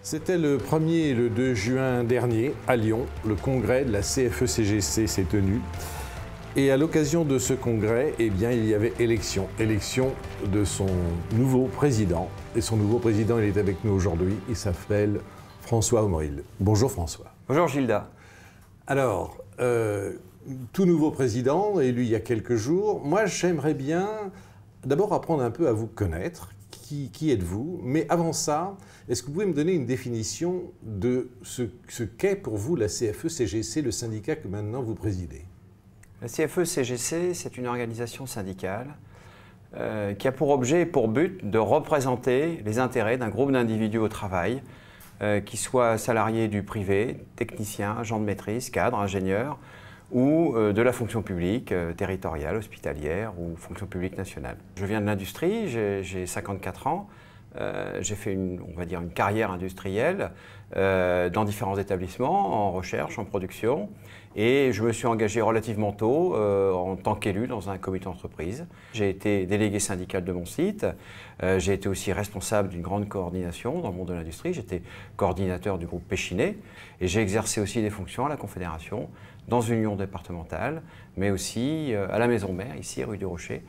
C'était le 1er et le 2 juin dernier, à Lyon, le congrès de la CFE-CGC s'est tenu. Et à l'occasion de ce congrès, il y avait élection de son nouveau président. Et son nouveau président, il est avec nous aujourd'hui, il s'appelle François Omril. Bonjour François. Bonjour Gilda. Alors, tout nouveau président, élu il y a quelques jours. Moi, j'aimerais bien d'abord apprendre un peu à vous connaître. Qui êtes-vous? Mais avant ça, est-ce que vous pouvez me donner une définition de ce qu'est pour vous la CFE-CGC, le syndicat que maintenant vous présidez? La CFE-CGC, c'est une organisation syndicale qui a pour objet et pour but de représenter les intérêts d'un groupe d'individus au travail, qui soient salariés du privé, techniciens, agents de maîtrise, cadres, ingénieurs, ou de la fonction publique, territoriale, hospitalière ou fonction publique nationale. Je viens de l'industrie, j'ai 54 ans, j'ai fait on va dire une carrière industrielle dans différents établissements, en recherche, en production, et je me suis engagé relativement tôt en tant qu'élu dans un comité d'entreprise. J'ai été délégué syndical de mon site, j'ai été aussi responsable d'une grande coordination dans le monde de l'industrie, j'étais coordinateur du groupe Péchinet, et j'ai exercé aussi des fonctions à la Confédération, dans une union départementale, mais aussi à la Maison Mère, ici, rue du Rocher,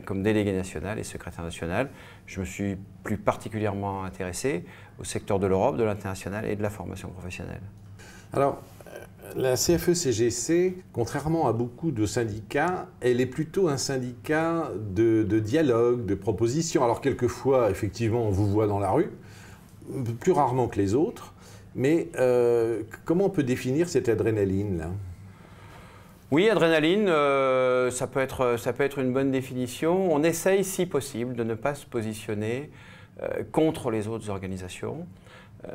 comme délégué national et secrétaire national. Je me suis plus particulièrement intéressé au secteur de l'Europe, de l'international et de la formation professionnelle. Alors, la CFE-CGC, contrairement à beaucoup de syndicats, elle est plutôt un syndicat de dialogue, de proposition. Alors, quelquefois, effectivement, on vous voit dans la rue, plus rarement que les autres. Mais comment on peut définir cette adrénaline-là? Oui, adrénaline, ça peut être une bonne définition. On essaye, si possible, de ne pas se positionner contre les autres organisations.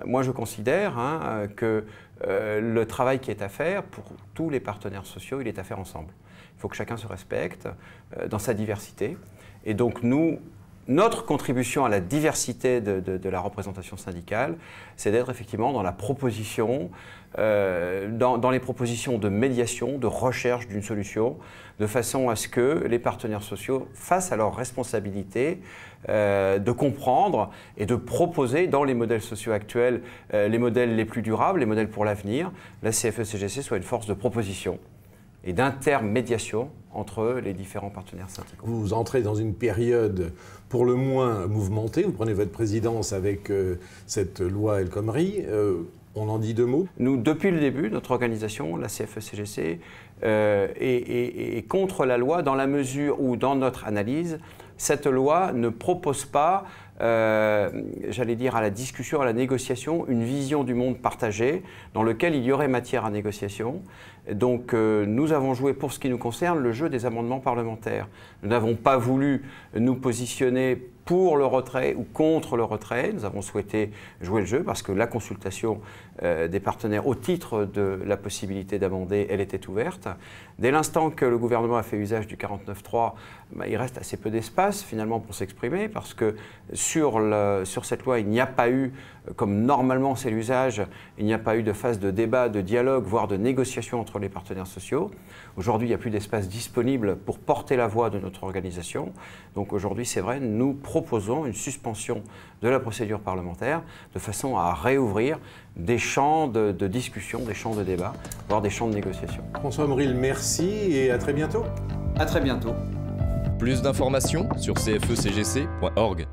Moi, je considère que le travail qui est à faire pour tous les partenaires sociaux, il est à faire ensemble. Il faut que chacun se respecte dans sa diversité. Et donc, notre contribution à la diversité de la représentation syndicale, c'est d'être effectivement dans la proposition, dans les propositions de médiation, de recherche d'une solution, de façon à ce que les partenaires sociaux, face à leurs responsabilités, de comprendre et de proposer dans les modèles sociaux actuels les modèles les plus durables, les modèles pour l'avenir, la CFE-CGC soit une force de proposition et d'intermédiation entre les différents partenaires syndicaux. Vous entrez dans une période pour le moins mouvementée, vous prenez votre présidence avec cette loi El Khomri, on en dit deux mots? Nous, depuis le début, notre organisation, la CFE-CGC, est contre la loi dans la mesure où, dans notre analyse, cette loi ne propose pas, j'allais dire, à la discussion, à la négociation, une vision du monde partagée dans lequel il y aurait matière à négociation. Donc nous avons joué, pour ce qui nous concerne, le jeu des amendements parlementaires. Nous n'avons pas voulu nous positionner pour le retrait ou contre le retrait. Nous avons souhaité jouer le jeu parce que la consultation des partenaires au titre de la possibilité d'amender, elle était ouverte. Dès l'instant que le gouvernement a fait usage du 49.3, il reste assez peu d'espace finalement pour s'exprimer parce que sur cette loi, il n'y a pas eu, comme normalement c'est l'usage, il n'y a pas eu de phase de débat, de dialogue, voire de négociation entre les partenaires sociaux. Aujourd'hui, il n'y a plus d'espace disponible pour porter la voix de notre organisation. Donc aujourd'hui, c'est vrai, nous proposons une suspension de la procédure parlementaire de façon à réouvrir des champs de discussion, des champs de débat, voire des champs de négociation. François Omril, merci et à très bientôt. À très bientôt. Plus d'informations sur cfecgc.org.